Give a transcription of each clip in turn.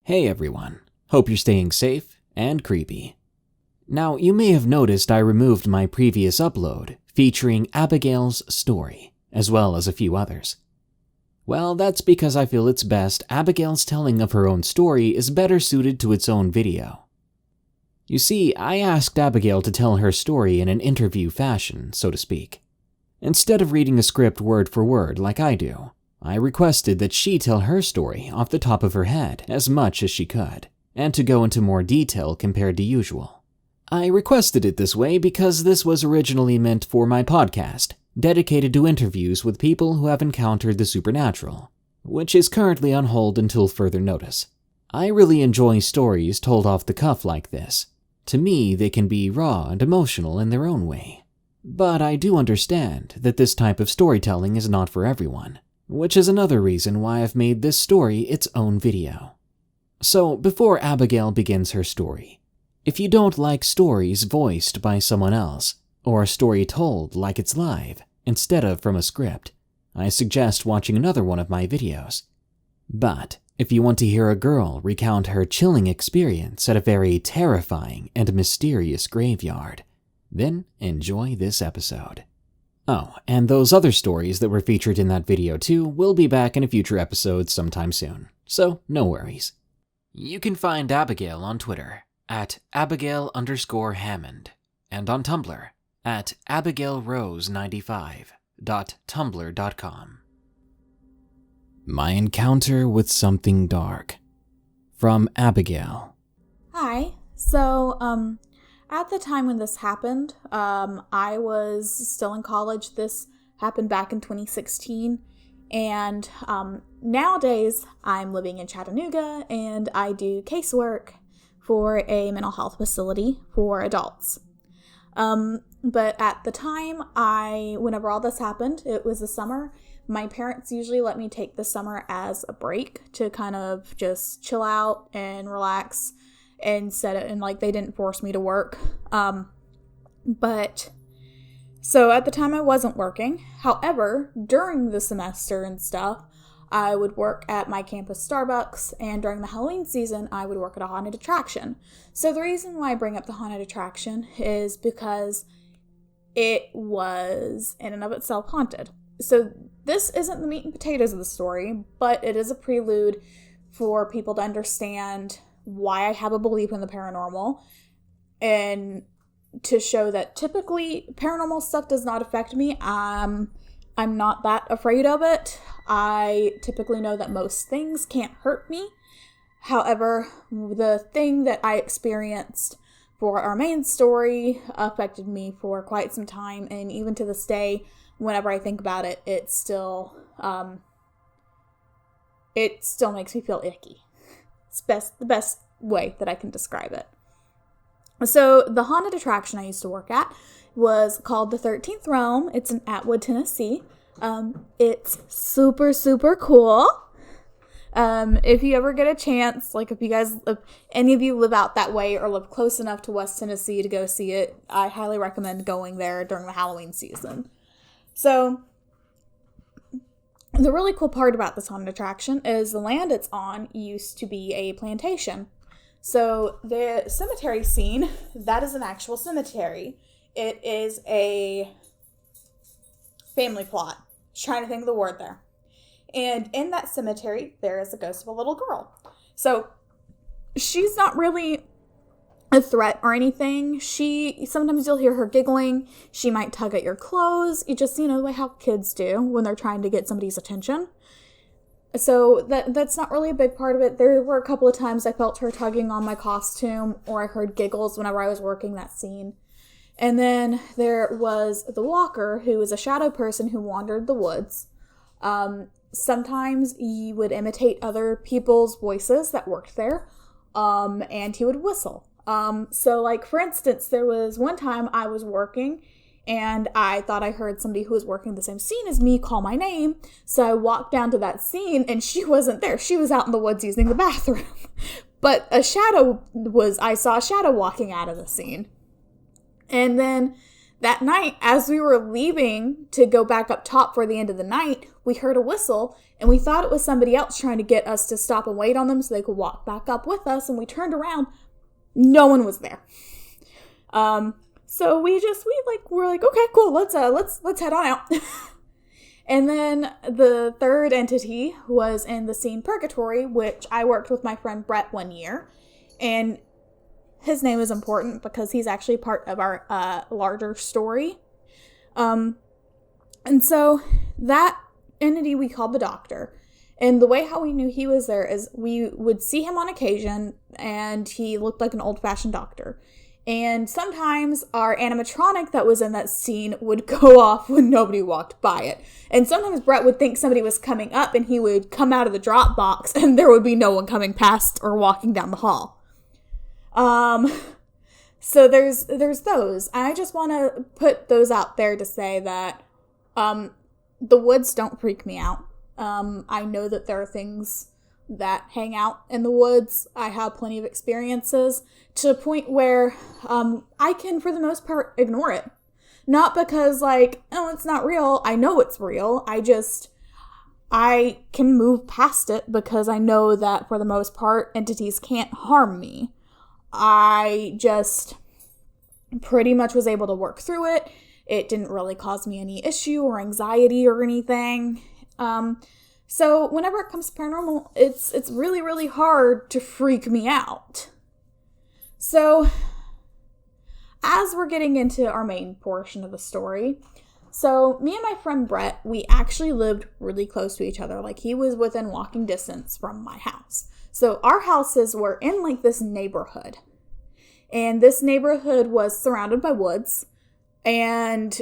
Hey everyone, hope you're staying safe and creepy. Now, you may have noticed I removed my previous upload featuring Abigale's story, as well as a few others. Well, that's because I feel it's best Abigale's telling of her own story is better suited to its own video. You see, I asked Abigale to tell her story in an interview fashion, so to speak. Instead of reading a script word for word like I do, I requested that she tell her story off the top of her head as much as she could, and to go into more detail compared to usual. I requested it this way because this was originally meant for my podcast, dedicated to interviews with people who have encountered the supernatural, which is currently on hold until further notice. I really enjoy stories told off the cuff like this. To me, they can be raw and emotional in their own way. But I do understand that this type of storytelling is not for everyone, which is another reason why I've made this story its own video. So, before Abigale begins her story, if you don't like stories voiced by someone else, or a story told like it's live, instead of from a script, I suggest watching another one of my videos. But, if you want to hear a girl recount her chilling experience at a very terrifying and mysterious graveyard, then enjoy this episode. Oh, and those other stories that were featured in that video too will be back in a future episode sometime soon, so no worries. You can find Abigale on Twitter at Abigale_Hammond and on Tumblr at abigalerose95.tumblr.com. My encounter with something dark. From Abigale. Hi. So, at the time when this happened, I was still in college. This happened back in 2016. And nowadays, I'm living in Chattanooga, and I do casework for a mental health facility for adults. But at the time, whenever all this happened, it was the summer. My parents usually let me take the summer as a break to kind of just chill out and relax and they didn't force me to work. But so at the time I wasn't working. However, during the semester and stuff, I would work at my campus Starbucks, and during the Halloween season, I would work at a haunted attraction. So the reason why I bring up the haunted attraction is because it was in and of itself haunted. So this isn't the meat and potatoes of the story, but it is a prelude for people to understand why I have a belief in the paranormal, and to show that typically paranormal stuff does not affect me. I'm not that afraid of it. I typically know that most things can't hurt me. However, the thing that I experienced for our main story affected me for quite some time, and even to this day, whenever I think about it, it still makes me feel icky. It's the best way that I can describe it. So the haunted attraction I used to work at was called the 13th Realm. It's in Atwood, Tennessee. It's super, super cool. If you ever get a chance, if any of you live out that way or live close enough to West Tennessee to go see it, I highly recommend going there during the Halloween season. So the really cool part about this haunted attraction is the land it's on used to be a plantation. So the cemetery scene, that is an actual cemetery. It is a family plot. Just trying to think of the word there. And in that cemetery, there is a ghost of a little girl. So she's not really a threat or anything. Sometimes you'll hear her giggling. She might tug at your clothes. You just, the way how kids do when they're trying to get somebody's attention. So that's not really a big part of it. There were a couple of times I felt her tugging on my costume, or I heard giggles whenever I was working that scene. And then there was the walker, who was a shadow person who wandered the woods. Sometimes he would imitate other people's voices that worked there, and he would whistle. So for instance, there was one time I was working, and I thought I heard somebody who was working the same scene as me call my name. So I walked down to that scene, and she wasn't there. She was out in the woods using the bathroom. But I saw a shadow walking out of the scene. And then That night, as we were leaving to go back up top for the end of the night, we heard a whistle, and we thought it was somebody else trying to get us to stop and wait on them so they could walk back up with us, and we turned around. No one was there. So we're like, okay, cool, let's head on out. And then the third entity was in the scene Purgatory, which I worked with my friend Brett one year, and his name is important because he's actually part of our larger story. And so that entity we called the Doctor. And the way how we knew he was there is we would see him on occasion, and he looked like an old-fashioned doctor. And sometimes our animatronic that was in that scene would go off when nobody walked by it. And sometimes Brett would think somebody was coming up, and he would come out of the drop box, and there would be no one coming past or walking down the hall. So there's those. I just want to put those out there to say that, the woods don't freak me out. I know that there are things that hang out in the woods. I have plenty of experiences to a point where, I can, for the most part, ignore it. Not because, like, oh, it's not real. I know it's real. I can move past it because I know that, for the most part, entities can't harm me. I just pretty much was able to work through it. It didn't really cause me any issue or anxiety or anything. So whenever it comes to paranormal, it's really, really hard to freak me out. So as we're getting into our main portion of the story, so me and my friend Brett, we actually lived really close to each other. Like, he was within walking distance from my house. So our houses were in like this neighborhood, and this neighborhood was surrounded by woods and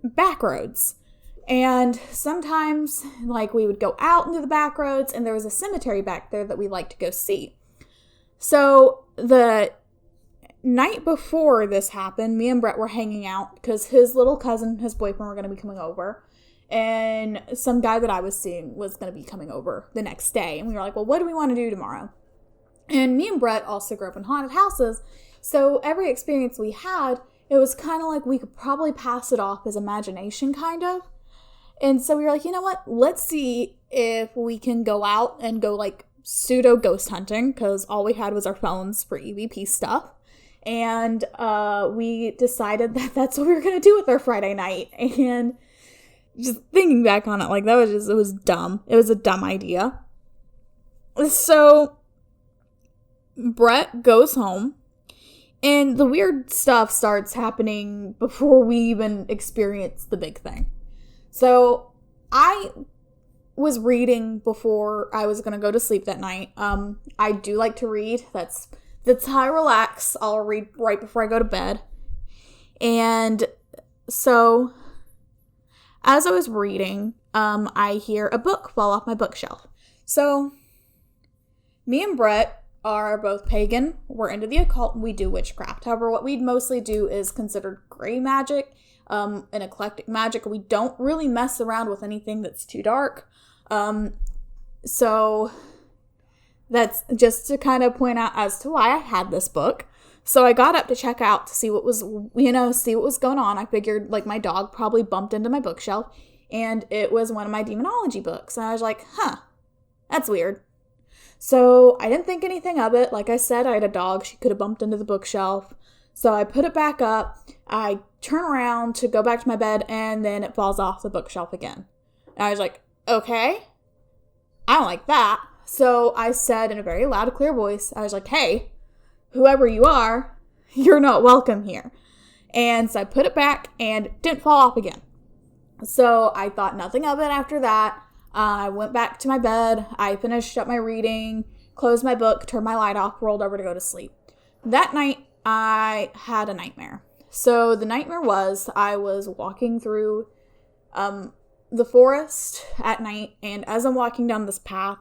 back roads. And sometimes, like, we would go out into the back roads, and there was a cemetery back there that we liked to go see. So the night before this happened, me and Brett were hanging out because his little cousin, his boyfriend, were going to be coming over. And some guy that I was seeing was going to be coming over the next day. And we were like, well, what do we want to do tomorrow? And me and Brett also grew up in haunted houses. So every experience we had, it was kind of like we could probably pass it off as imagination, kind of. And so we were like, you know what? Let's see if we can go out and go like pseudo ghost hunting, because all we had was our phones for EVP stuff. And we decided that that's what we were going to do with our Friday night. And just thinking back on it, like, it was dumb. It was a dumb idea. So Brett goes home, and the weird stuff starts happening before we even experience the big thing. So I was reading before I was going to go to sleep that night. I do like to read. That's how I relax. I'll read right before I go to bed. And so as I was reading, I hear a book fall off my bookshelf. So me and Brett are both pagan. We're into the occult, and we do witchcraft. However, what we mostly do is considered gray magic, an eclectic magic. We don't really mess around with anything that's too dark. So that's just to kind of point out as to why I had this book. So I got up to check out to see what was, see what was going on. I figured, like, my dog probably bumped into my bookshelf, and it was one of my demonology books. And I was like, that's weird. So I didn't think anything of it. Like I said, I had a dog. She could have bumped into the bookshelf. So I put it back up. I turn around to go back to my bed, and then it falls off the bookshelf again. And I was like, okay, I don't like that. So I said in a very loud, clear voice, I was like, hey, whoever you are, you're not welcome here. And so I put it back, and it didn't fall off again. So I thought nothing of it after that. I went back to my bed. I finished up my reading, closed my book, turned my light off, rolled over to go to sleep. That night, I had a nightmare. So the nightmare was I was walking through the forest at night, and as I'm walking down this path,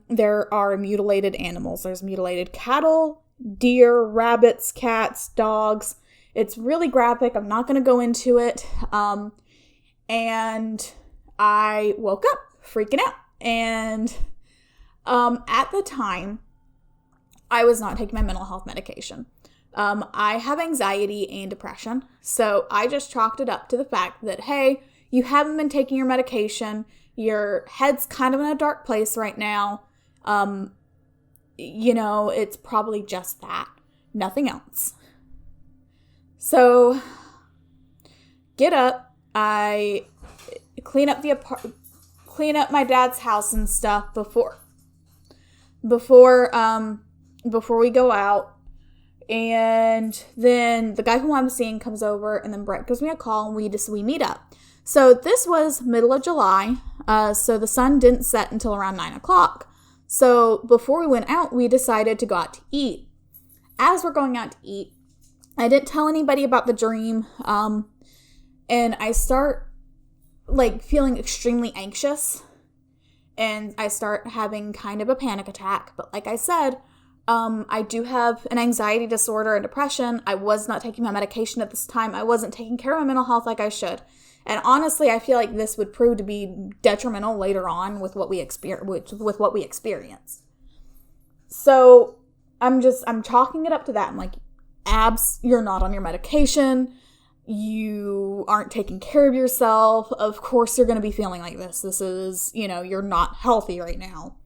there are mutilated animals. There's mutilated cattle, deer, rabbits, cats, dogs. It's really graphic. I'm not going to go into it. And I woke up freaking out. And at the time, I was not taking my mental health medication. I have anxiety and depression, so I just chalked it up to the fact that, hey, you haven't been taking your medication, your head's kind of in a dark place right now, it's probably just that, nothing else. So, get up, I clean up my dad's house and stuff before we go out. And then the guy who I'm seeing comes over, and then Brett gives me a call, and we meet up. So this was middle of July, so the sun didn't set until around 9 o'clock. So before we went out, we decided to go out to eat. As we're going out to eat, I didn't tell anybody about the dream, and I start feeling extremely anxious, and I start having kind of a panic attack. But like I said, I do have an anxiety disorder and depression. I was not taking my medication at this time. I wasn't taking care of my mental health like I should. And honestly, I feel like this would prove to be detrimental later on with what we experience. So I'm chalking it up to that. I'm like, Abs, you're not on your medication. You aren't taking care of yourself. Of course you're going to be feeling like this. This is, you're not healthy right now.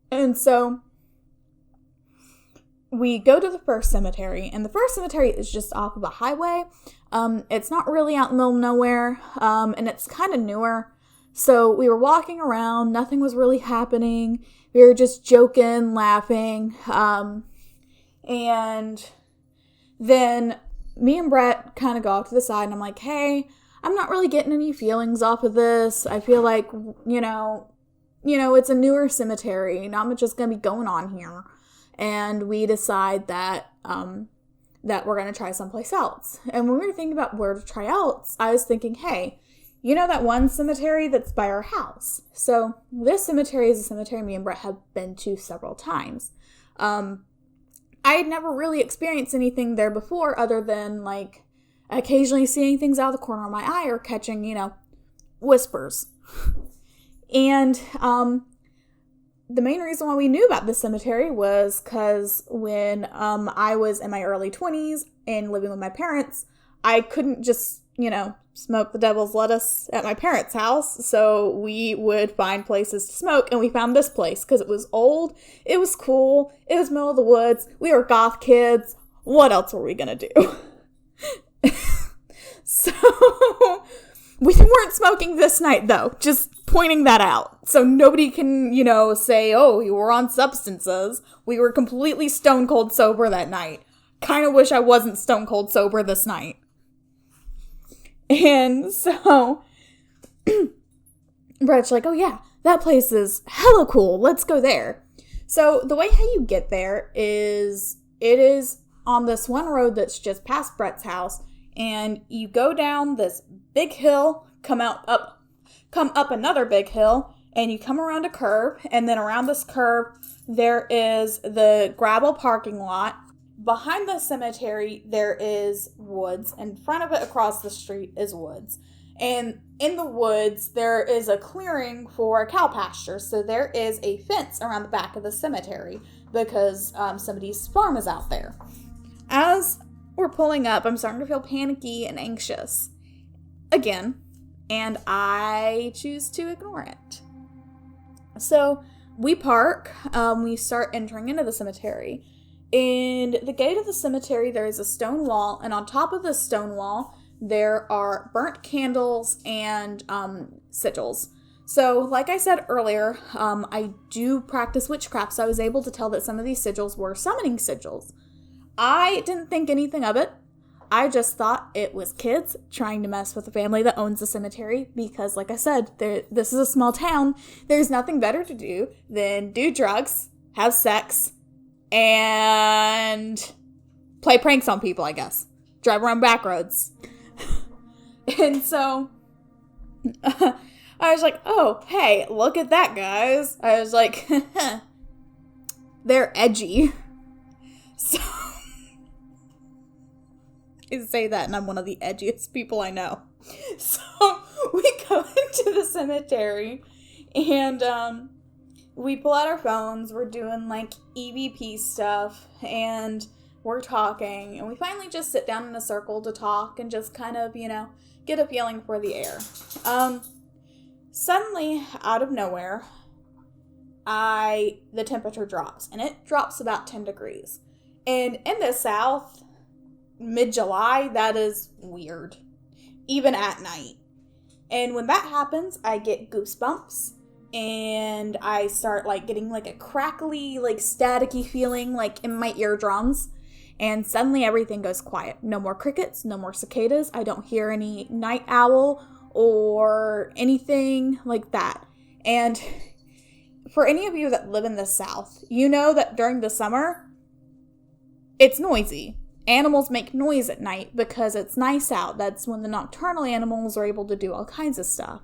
And so we go to the first cemetery, and the first cemetery is just off of a highway. It's not really out in the middle of nowhere, and it's kind of newer. So we were walking around, nothing was really happening. We were just joking, laughing, and then me and Brett kind of go off to the side, and I'm like, hey, I'm not really getting any feelings off of this. I feel like, it's a newer cemetery. Not much is going to be going on here. And we decide that we're going to try someplace else. And when we were thinking about where to try else, I was thinking, hey, that one cemetery that's by our house? So this cemetery is a cemetery me and Brett have been to several times. I had never really experienced anything there before other than, occasionally seeing things out of the corner of my eye or catching, whispers. And the main reason why we knew about this cemetery was because when I was in my early 20s and living with my parents, I couldn't just, smoke the devil's lettuce at my parents' house. So we would find places to smoke, and we found this place because it was old, it was cool, it was middle of the woods, we were goth kids. What else were we gonna do? So we weren't smoking this night, though. Just pointing that out. So nobody can, say, oh, you were on substances. We were completely stone cold sober that night. Kind of wish I wasn't stone cold sober this night. And so Brett's like, oh yeah, that place is hella cool. Let's go there. So the way how you get there is, it is on this one road that's just past Brett's house. And you go down this big hill, come up another big hill, and you come around a curve, and then around this curve, there is the gravel parking lot. Behind the cemetery, there is woods. In front of it, across the street, is woods. And in the woods, there is a clearing for a cow pasture. So there is a fence around the back of the cemetery because somebody's farm is out there. As we're pulling up, I'm starting to feel panicky and anxious again, and I choose to ignore it. So we park, we start entering into the cemetery. In the gate of the cemetery, there is a stone wall, and on top of the stone wall, there are burnt candles and sigils. So, like I said earlier, I do practice witchcraft, so I was able to tell that some of these sigils were summoning sigils. I didn't think anything of it. I just thought it was kids trying to mess with the family that owns the cemetery because, like I said, this is a small town. There's nothing better to do than do drugs, have sex, and play pranks on people, I guess. Drive around back roads. And so I was like, oh, hey, look at that, guys. I was like, they're edgy. So I say that, and I'm one of the edgiest people I know. So we go into the cemetery, and we pull out our phones. We're doing EVP stuff, and we're talking, and we finally just sit down in a circle to talk and just kind of, get a feeling for the air. Suddenly, out of nowhere, the temperature drops, and it drops about 10 degrees. And in the South, mid-July, that is weird, even at night. And when that happens, I get goosebumps, and I start, getting, a crackly, staticky feeling, in my eardrums. And suddenly everything goes quiet. No more crickets, no more cicadas. I don't hear any night owl or anything like that. And for any of you that live in the South, you know that during the summer, it's noisy. Animals make noise at night because it's nice out. That's when the nocturnal animals are able to do all kinds of stuff.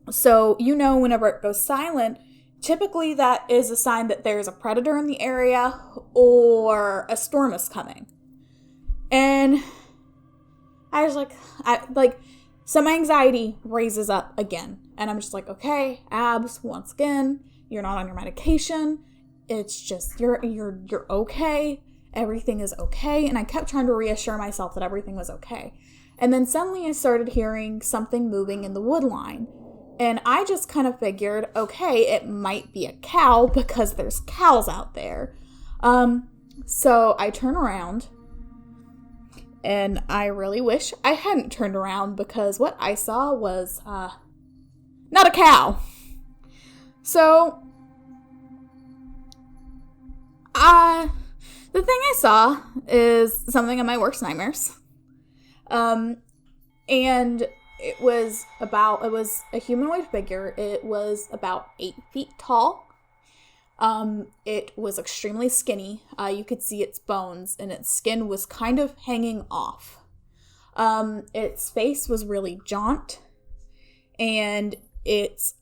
So, whenever it goes silent, typically that is a sign that there's a predator in the area or a storm is coming. And I was some anxiety raises up again. And I'm just like, okay, Abs, once again, you're not on your medication. It's just, you're okay. Everything is okay. And I kept trying to reassure myself that everything was okay. And then suddenly I started hearing something moving in the wood line. And I just kind of figured, okay, it might be a cow because there's cows out there. So I turn around, and I really wish I hadn't turned around because what I saw was not a cow. So the thing I saw is something of my worst nightmares. And it was a humanoid figure. It was about 8 feet tall. It was extremely skinny. You could see its bones, and its skin was kind of hanging off. Its face was really jaunt, and its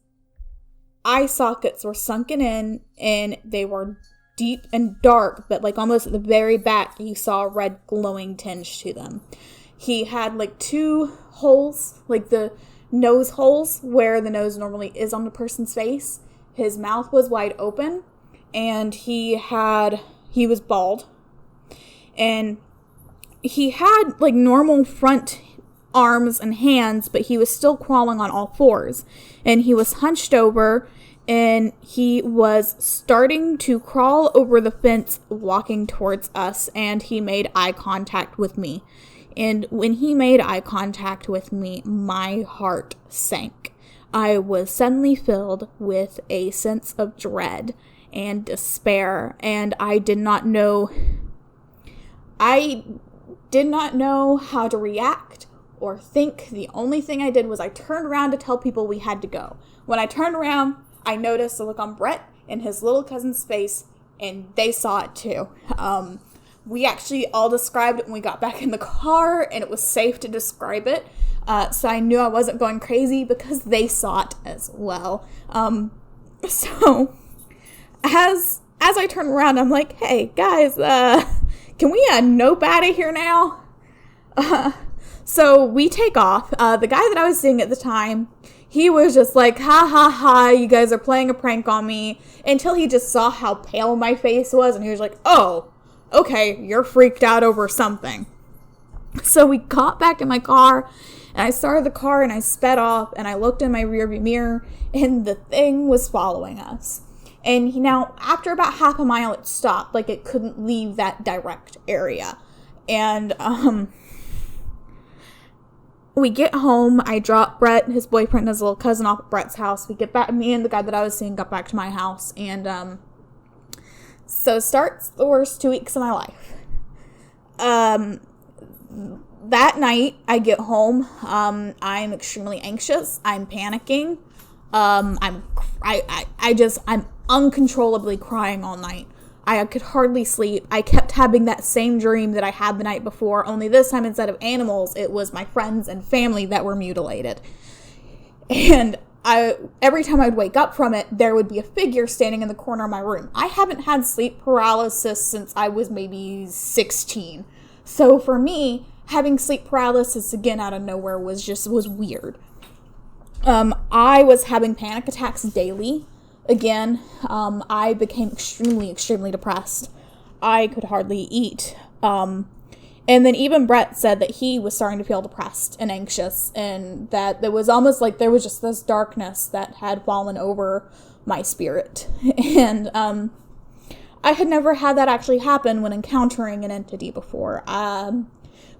eye sockets were sunken in, and they were deep and dark, but almost at the very back, you saw a red glowing tinge to them. He had 2 holes, the nose holes where the nose normally is on the person's face. His mouth was wide open, and he was bald. And he had normal front arms and hands, but he was still crawling on all fours. And he was hunched over, and he was starting to crawl over the fence, walking towards us, and he made eye contact with me. And when he made eye contact with me, my heart sank. I was suddenly filled with a sense of dread and despair, and I did not know how to react or think. The only thing I did was I turned around to tell people we had to go. When I turned around, I noticed the look on Brett and his little cousin's face, and they saw it too. We actually all described it when we got back in the car, and it was safe to describe it. So I knew I wasn't going crazy because they saw it as well. So as I turn around, I'm like, hey, guys, can we nope out of here now? So we take off. The guy that I was seeing at the time, he was just like, ha, ha, ha, you guys are playing a prank on me, until he just saw how pale my face was, and he was like, oh, okay, you're freaked out over something. So we got back in my car, and I started the car, and I sped off, and I looked in my rearview mirror, and the thing was following us. And now, after about half a mile, it stopped. It couldn't leave that direct area. And, we get home, I drop Brett, his boyfriend, and his little cousin off at Brett's house. We get back, me and the guy that I was seeing got back to my house, and, so starts the worst 2 weeks of my life. That night, I get home, I'm extremely anxious, I'm panicking, I'm uncontrollably crying all night. I could hardly sleep. I kept having that same dream that I had the night before, only this time instead of animals, it was my friends and family that were mutilated. And every time I'd wake up from it, there would be a figure standing in the corner of my room. I haven't had sleep paralysis since I was maybe 16. So for me, having sleep paralysis again out of nowhere was weird. I was having panic attacks daily. Again, I became extremely, extremely depressed. I could hardly eat. And then even Brett said that he was starting to feel depressed and anxious, and that it was almost like there was just this darkness that had fallen over my spirit. And I had never had that actually happen when encountering an entity before.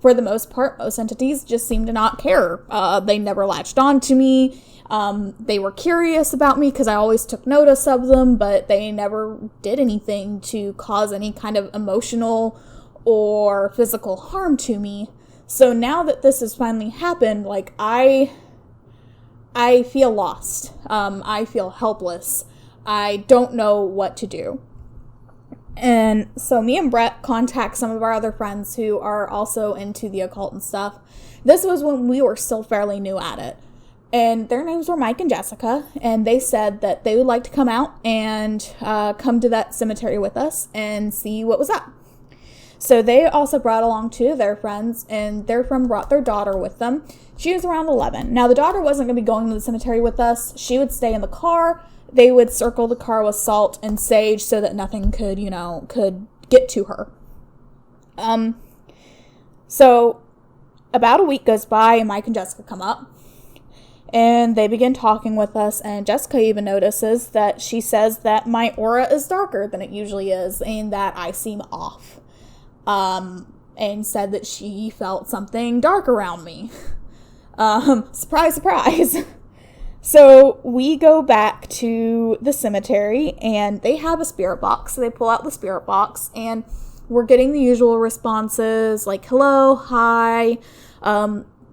For the most part, most entities just seemed to not care. They never latched on to me. They were curious about me because I always took notice of them, but they never did anything to cause any kind of emotional or physical harm to me. So now that this has finally happened, like, I feel lost. I feel helpless. I don't know what to do. And so me and Brett contact some of our other friends who are also into the occult and stuff. This was when we were still fairly new at it. And their names were Mike and Jessica, and they said that they would like to come out and come to that cemetery with us and see what was up. So they also brought along 2 of their friends, and their friend brought their daughter with them. She was around 11. Now, the daughter wasn't going to be going to the cemetery with us. She would stay in the car. They would circle the car with salt and sage so that nothing could get to her. So about a week goes by, and Mike and Jessica come up. And they begin talking with us, and Jessica even notices that she says that my aura is darker than it usually is, and that I seem off. And said that she felt something dark around me. Surprise, surprise. So we go back to the cemetery, and they have a spirit box. So they pull out the spirit box, and we're getting the usual responses like hello, hi,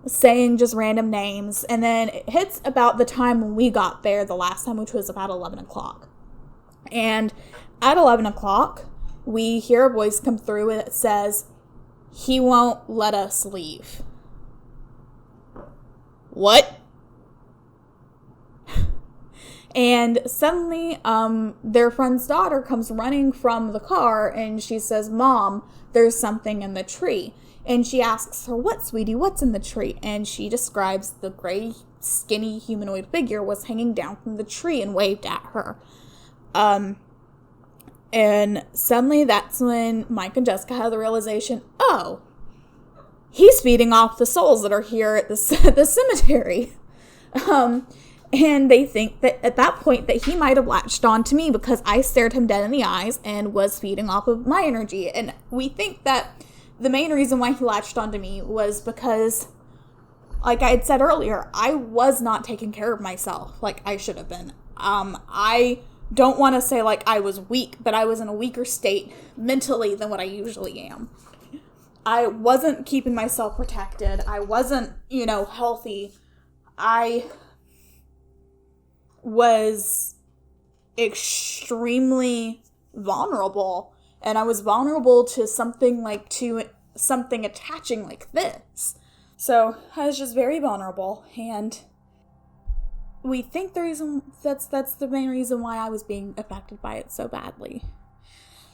saying just random names. And then it hits about the time when we got there the last time, which was about 11 o'clock. And at 11 o'clock, we hear a voice come through, and it says, "He won't let us leave." What? And suddenly, their friend's daughter comes running from the car, and she says, "Mom, there's something in the tree." And she asks her, "What, sweetie? What's in the tree?" And she describes the gray, skinny humanoid figure was hanging down from the tree and waved at her. And suddenly that's when Mike and Jessica had the realization, oh, he's feeding off the souls that are here at the cemetery. And they think that at that point that he might have latched on to me because I stared him dead in the eyes and was feeding off of my energy. And we think that the main reason why he latched onto me was because, like I had said earlier, I was not taking care of myself like I should have been. I don't want to say like I was weak, but I was in a weaker state mentally than what I usually am. I wasn't keeping myself protected. I wasn't, healthy. I was extremely vulnerable, and I was vulnerable to something attaching like this. So I was just very vulnerable, and we think the reason that's the main reason why I was being affected by it so badly.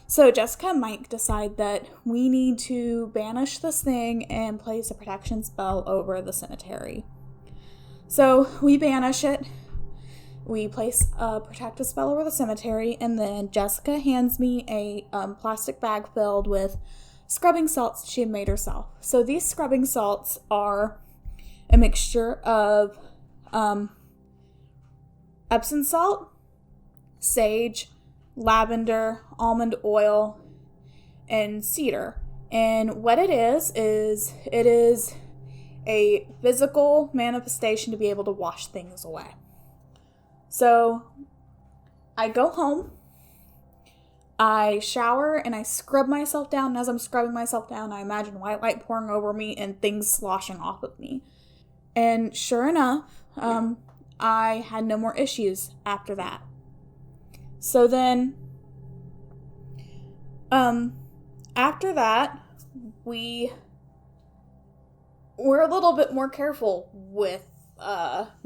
So Jessica and Mike decide that we need to banish this thing and place a protection spell over the cemetery. So we banish it. We place a protective spell over the cemetery, and then Jessica hands me a plastic bag filled with scrubbing salts she had made herself. So these scrubbing salts are a mixture of Epsom salt, sage, lavender, almond oil, and cedar. And what it is it is a physical manifestation to be able to wash things away. So I go home, I shower, and I scrub myself down. And as I'm scrubbing myself down, I imagine white light pouring over me and things sloshing off of me. And sure enough, I had no more issues after that. So then, after that, we're a little bit more careful with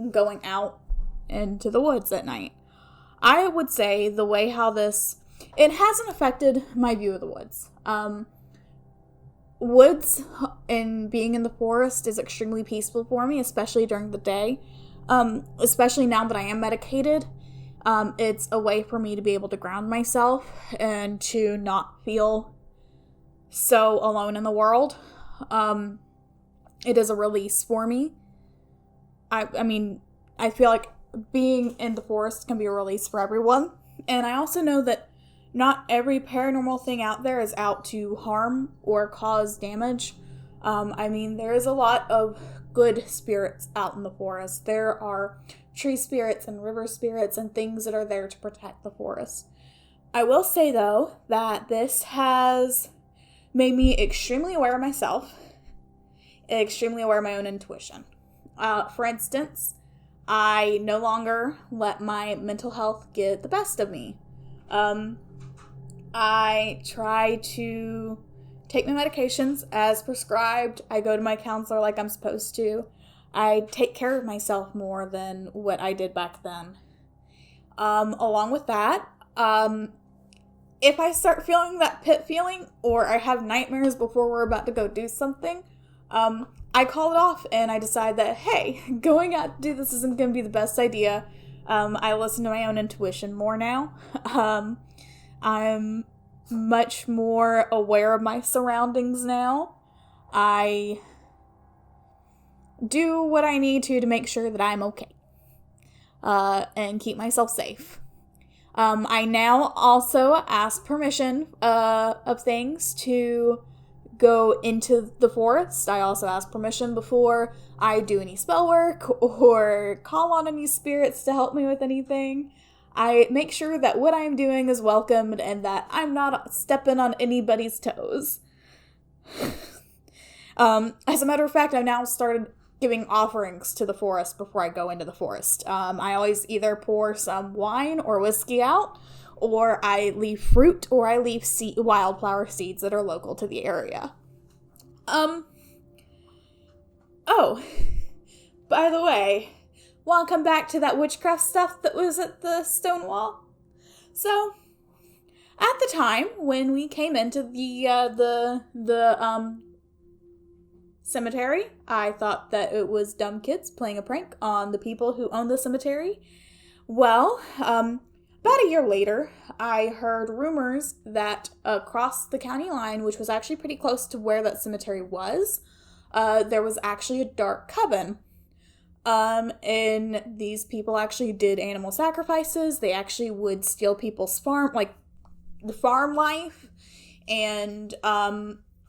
going out into the woods at night. I would say the way how it hasn't affected my view of the woods. Woods and being in the forest is extremely peaceful for me, especially during the day. Especially now that I am medicated. It's a way for me to be able to ground myself and to not feel so alone in the world. It is a release for me. I mean, I feel like being in the forest can be a release for everyone. And I also know that not every paranormal thing out there is out to harm or cause damage. I mean, there is a lot of good spirits out in the forest. There are tree spirits and river spirits and things that are there to protect the forest. I will say, though, that this has made me extremely aware of myself, extremely aware of my own intuition. For instance, I no longer let my mental health get the best of me. I try to take my medications as prescribed. I go to my counselor like I'm supposed to. I take care of myself more than what I did back then. Along with that, if I start feeling that pit feeling or I have nightmares before we're about to go do something, I call it off and I decide that, hey, going out to do this isn't going to be the best idea. I listen to my own intuition more now. I'm much more aware of my surroundings now. I do what I need to make sure that I'm okay. And keep myself safe. I now also ask permission of things to go into the forest. I also ask permission before I do any spell work or call on any spirits to help me with anything. I make sure that what I'm doing is welcomed and that I'm not stepping on anybody's toes. As a matter of fact, I've now started giving offerings to the forest before I go into the forest. I always either pour some wine or whiskey out, or I leave fruit, or I leave wildflower seeds that are local to the area. Oh, by the way, want to come back to that witchcraft stuff that was at the stone wall? So, at the time when we came into the cemetery, I thought that it was dumb kids playing a prank on the people who own the cemetery. Well, about a year later, I heard rumors that across the county line, which was actually pretty close to where that cemetery was, there was actually a dark coven. And these people actually did animal sacrifices. They actually would steal people's farm, like the farm life. And,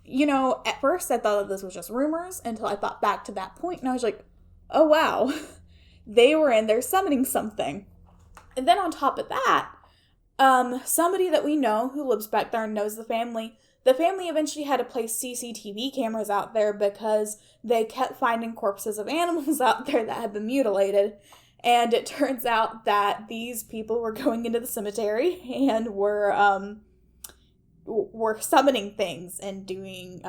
you know, at first I thought that this was just rumors until I thought back to that point and I was like, oh wow, they were in there summoning something. And then on top of that, somebody that we know who lives back there and knows the family eventually had to place CCTV cameras out there because they kept finding corpses of animals out there that had been mutilated. And it turns out that these people were going into the cemetery and were summoning things and doing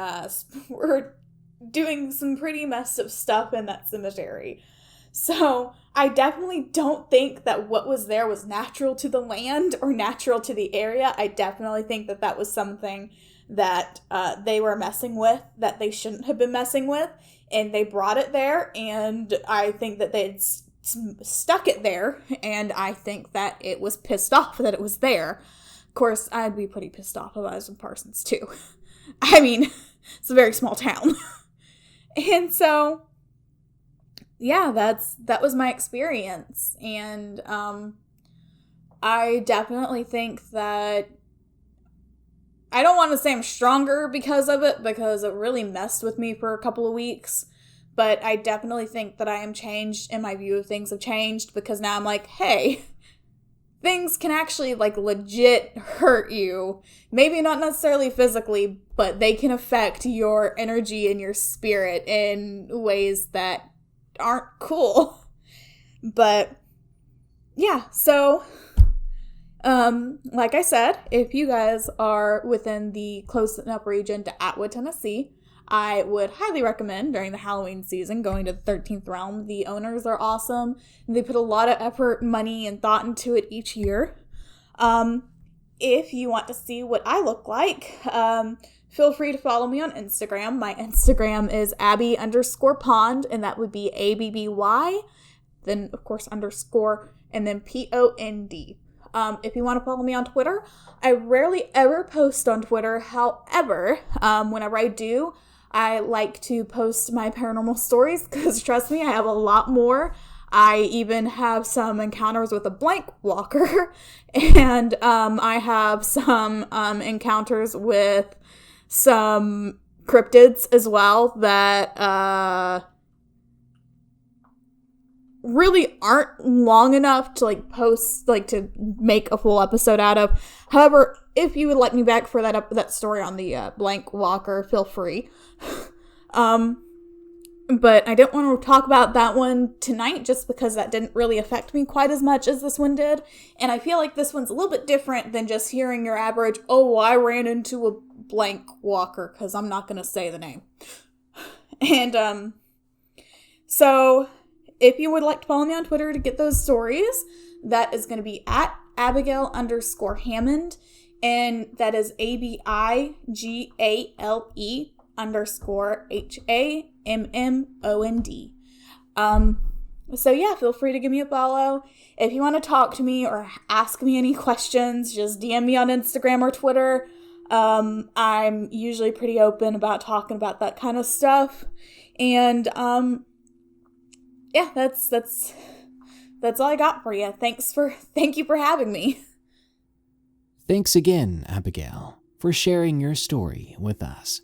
some pretty messed up stuff in that cemetery. So I definitely don't think that what was there was natural to the land or natural to the area. I definitely think that that was something that they were messing with that they shouldn't have been messing with, and they brought it there, and I think that they'd stuck it there, and I think that it was pissed off that it was there. Of course, I'd be pretty pissed off if I was in Parsons, too. I mean, it's a very small town. And so, yeah, that was my experience. And I definitely think that I don't want to say I'm stronger because of it, because it really messed with me for a couple of weeks. But I definitely think that I am changed and my view of things have changed because now I'm like, hey, things can actually, like, legit hurt you. Maybe not necessarily physically, but they can affect your energy and your spirit in ways that aren't cool. But, yeah, so, like I said, if you guys are within the close enough region to Atwood, Tennessee, I would highly recommend during the Halloween season going to the 13th Realm. The owners are awesome. They put a lot of effort, money, and thought into it each year. If you want to see what I look like, feel free to follow me on Instagram. My Instagram is Abby_pond, and that would be ABBY, then, of course, underscore, and then POND. If you want to follow me on Twitter, I rarely ever post on Twitter. However, whenever I do, I like to post my paranormal stories because trust me, I have a lot more. I even have some encounters with a blank walker, and I have some encounters with some cryptids as well that really aren't long enough to post, to make a full episode out of. However, if you would like me back for that story on the blank walker, feel free. But I didn't want to talk about that one tonight just because that didn't really affect me quite as much as this one did. And I feel like this one's a little bit different than just hearing your average, oh, I ran into a blank walker, because I'm not going to say the name. And so if you would like to follow me on Twitter to get those stories, that is going to be at Abigale_Hammond. And that is ABIGALE_HAMMOND. So yeah, feel free to give me a follow. If you want to talk to me or ask me any questions, just DM me on Instagram or Twitter. I'm usually pretty open about talking about that kind of stuff. And yeah, that's all I got for you. Thank you for having me. Thanks again, Abigale, for sharing your story with us.